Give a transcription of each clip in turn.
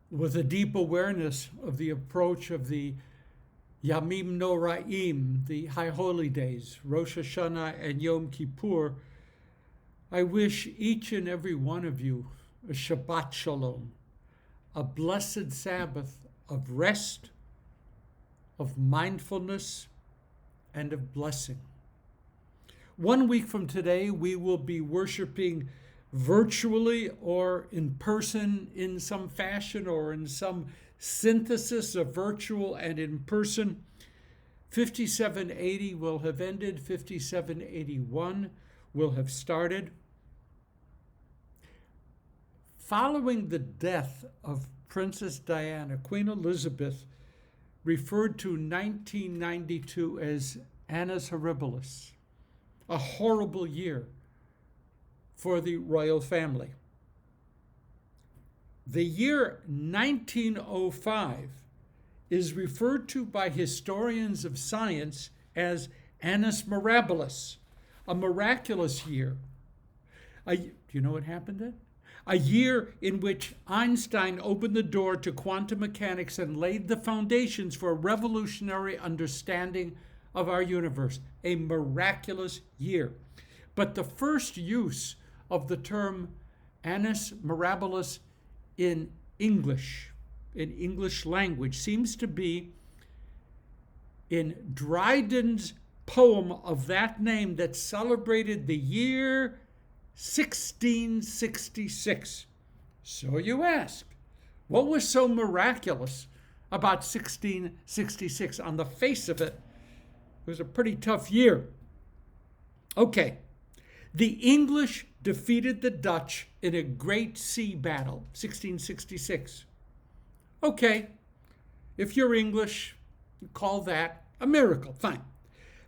with a deep awareness of the approach of the Yamim Noraim, the High Holy Days, Rosh Hashanah and Yom Kippur, I wish each and every one of you a Shabbat Shalom, a blessed Sabbath of rest, of mindfulness, and of blessing. 1 week from today, we will be worshiping virtually or in person in some fashion or in some synthesis of virtual and in person. 5780 will have ended. 5781 will have started. Following the death of Princess Diana, Queen Elizabeth referred to 1992 as Annus Horribilis, a horrible year for the royal family. The year 1905 is referred to by historians of science as Annus Mirabilis, a miraculous year. Do you know what happened then? A year in which Einstein opened the door to quantum mechanics and laid the foundations for a revolutionary understanding of our universe. A miraculous year. But the first use of the term Annus Mirabilis in English language, seems to be in Dryden's poem of that name that celebrated the year 1666. So you ask, what was so miraculous about 1666? On the face of it, it was a pretty tough year. Okay, the English defeated the Dutch in a great sea battle, 1666. Okay, if you're English, you call that a miracle, fine.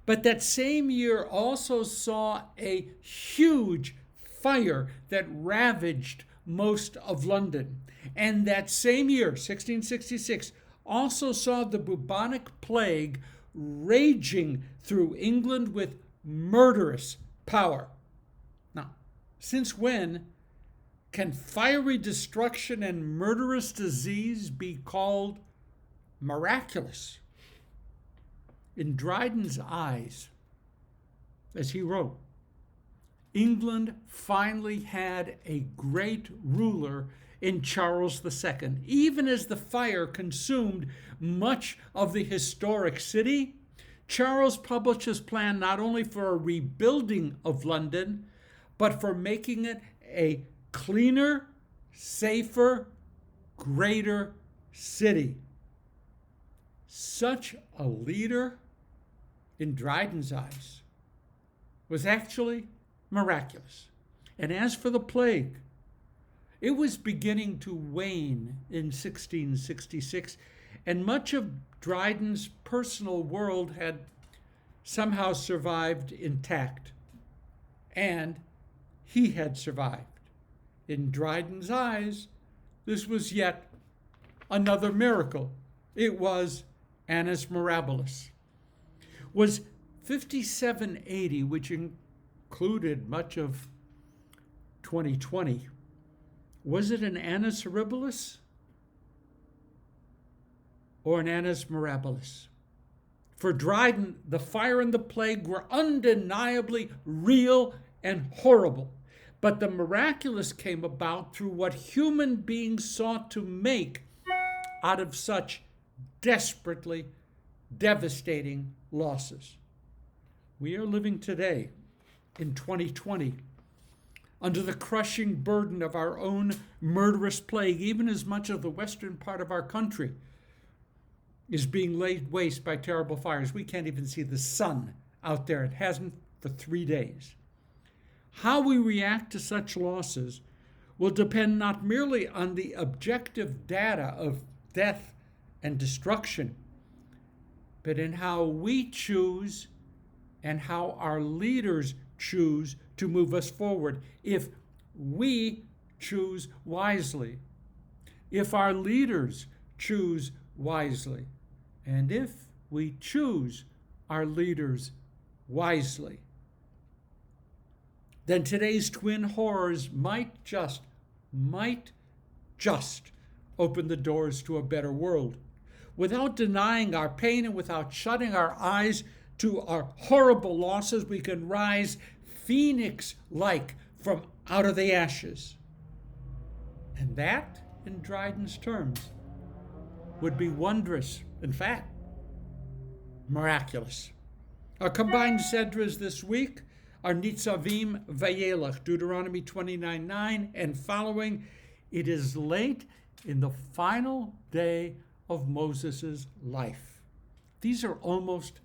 But that same year also saw a huge fire that ravaged most of London. And that same year, 1666, also saw the bubonic plague raging through England with murderous power. Now, since when can fiery destruction and murderous disease be called miraculous? In Dryden's eyes, as he wrote, England finally had a great ruler in Charles II. Even as the fire consumed much of the historic city, Charles published his plan not only for a rebuilding of London, but for making it a cleaner, safer, greater city. Such a leader, in Dryden's eyes, was actually miraculous. And as for the plague, it was beginning to wane in 1666, and much of Dryden's personal world had somehow survived intact. And he had survived. In Dryden's eyes, this was yet another miracle. It was Annus Mirabilis. Was 5780, which included much of 2020, was it an Annus Horribilis or an Annus Mirabilis? For Dryden, the fire and the plague were undeniably real and horrible. But the miraculous came about through what human beings sought to make out of such desperately devastating losses. We are living today in 2020 under the crushing burden of our own murderous plague, even as much of the western part of our country is being laid waste by terrible fires. We can't even see the sun out there. It hasn't for 3 days. How we react to such losses will depend not merely on the objective data of death and destruction, but in how we choose and how our leaders choose to move us forward. If we choose wisely, if our leaders choose wisely, and if we choose our leaders wisely, then today's twin horrors might just open the doors to a better world. Without denying our pain and without shutting our eyes to our horrible losses, we can rise phoenix-like from out of the ashes. And that, in Dryden's terms, would be wondrous, in fact, miraculous. Our combined Sedras this week are Nitzvaim-Vayelech, Deuteronomy 29:9 and following. It is late in the final day of Moses' life. These are almost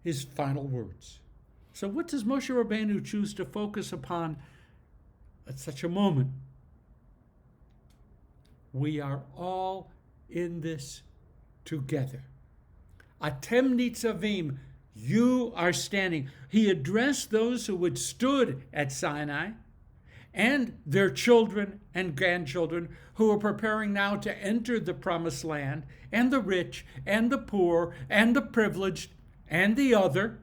his final words. So what does Moshe Rabbeinu choose to focus upon at such a moment? We are all in this together. Atem nitzavim, you are standing. He addressed those who had stood at Sinai and their children and grandchildren who are preparing now to enter the promised land, and the rich and the poor and the privileged and the other,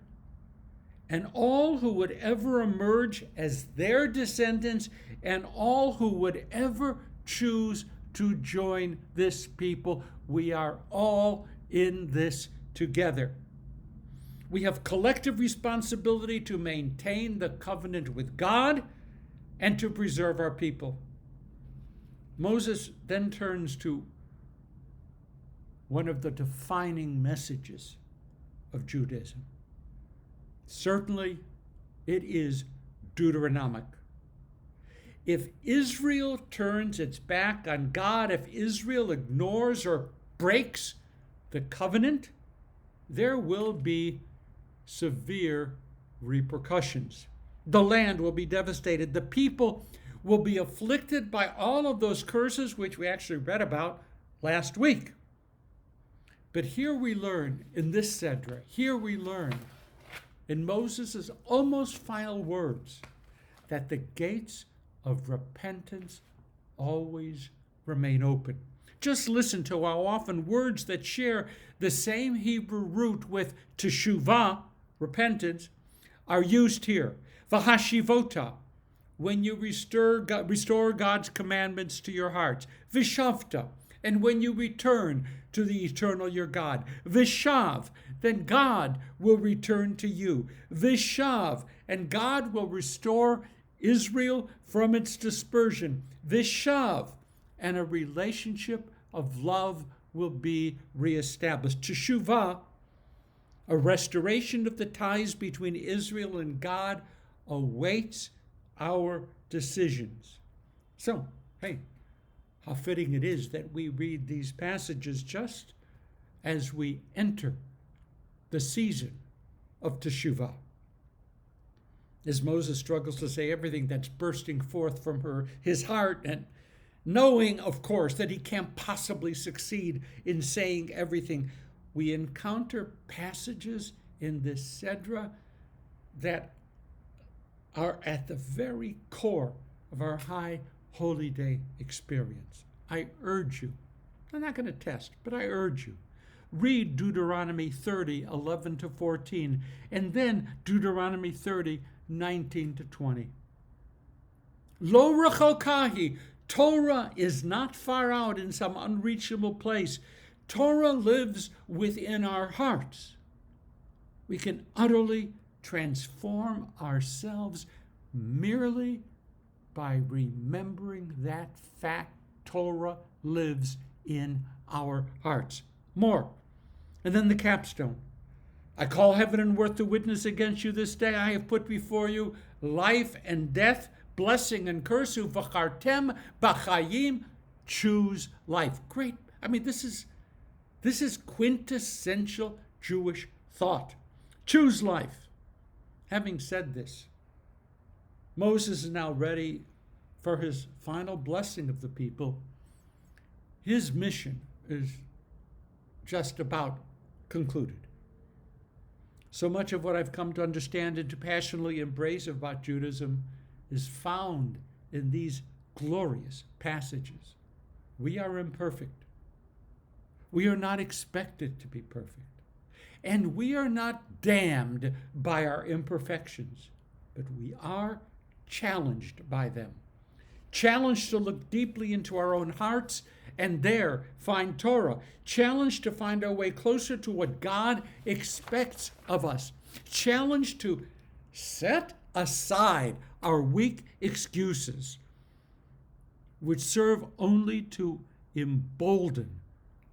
and all who would ever emerge as their descendants, and all who would ever choose to join this people. We are all in this together. We have collective responsibility to maintain the covenant with God and to preserve our people. Moses then turns to one of the defining messages of Judaism. Certainly, it is Deuteronomic. If Israel turns its back on God, if Israel ignores or breaks the covenant, there will be severe repercussions. The land will be devastated. The people will be afflicted by all of those curses which we actually read about last week. But here we learn in this Sedra, here we learn in Moses' almost final words that the gates of repentance always remain open. Just listen to how often words that share the same Hebrew root with Teshuvah, repentance, are used here. V'hashivota, when you restore God's commandments to your hearts. V'shavta, and when you return to the eternal your God. V'shav, then God will return to you. V'shav, and God will restore Israel from its dispersion. V'shav, and a relationship of love will be reestablished. Teshuvah, a restoration of the ties between Israel and God, awaits our decisions. So, hey, how fitting it is that we read these passages just as we enter the season of Teshuvah. As Moses struggles to say everything that's bursting forth from his heart, and knowing, of course, that he can't possibly succeed in saying everything, we encounter passages in this Sedra that are at the very core of our high holy day experience. I urge you, I'm not going to test, but I urge you, read Deuteronomy 30:11-14, and then Deuteronomy 30:19-20. Lo rechokahi, Torah is not far out in some unreachable place. Torah lives within our hearts. We can utterly transform ourselves merely by remembering that fact. Torah lives in our hearts. More. And then the capstone. I call heaven and earth to witness against you this day. I have put before you life and death, blessing and curse. Uvachartem b'chayim. Choose life. Great. I mean, this is quintessential Jewish thought. Choose life. Having said this, Moses is now ready for his final blessing of the people. His mission is just about concluded. So much of what I've come to understand and to passionately embrace about Judaism is found in these glorious passages. We are imperfect. We are not expected to be perfect. And we are not damned by our imperfections, but we are challenged by them. Challenged to look deeply into our own hearts and there find Torah. Challenged to find our way closer to what God expects of us. Challenged to set aside our weak excuses, which serve only to embolden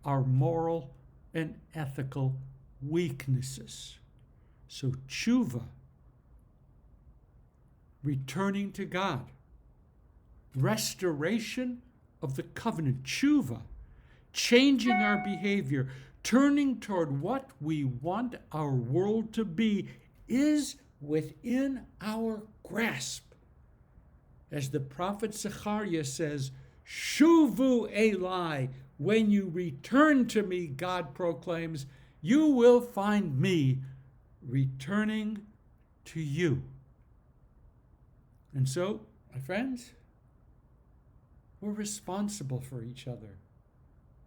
our moral and ethical weaknesses. So Teshuvah, returning to God, restoration of the covenant, Teshuvah, changing our behavior, turning toward what we want our world to be, is within our grasp. As the prophet Zechariah says, Shuvu Eli, when you return to me, God proclaims, you will find me returning to you. And so, my friends, we're responsible for each other.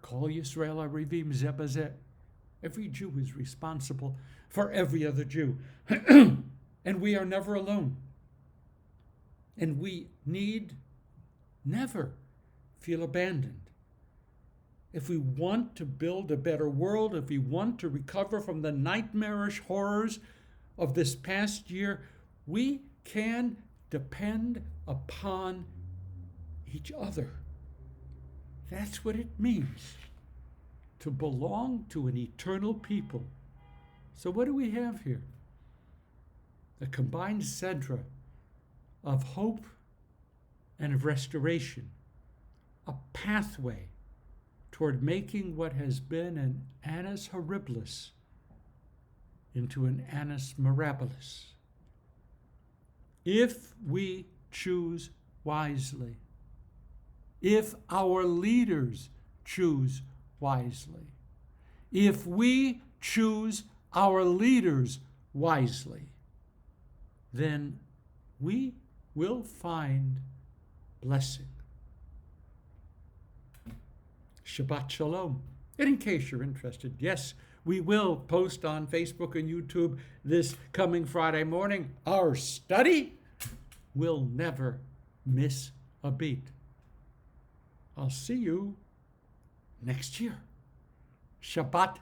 Kol Yisrael Arivim Zeh B'zeh. Every Jew is responsible for every other Jew. And we are never alone. And we need never feel abandoned. If we want to build a better world, if we want to recover from the nightmarish horrors of this past year, we can depend upon each other. That's what it means to belong to an eternal people. So what do we have here? A combined Sedra of hope and of restoration, a pathway toward making what has been an annus horribilis into an annus mirabilis. If we choose wisely, if our leaders choose wisely, if we choose our leaders wisely, then we will find blessing. Shabbat Shalom. And in case you're interested, yes, we will post on Facebook and YouTube this coming Friday morning. Our study will never miss a beat. I'll see you next year. Shabbat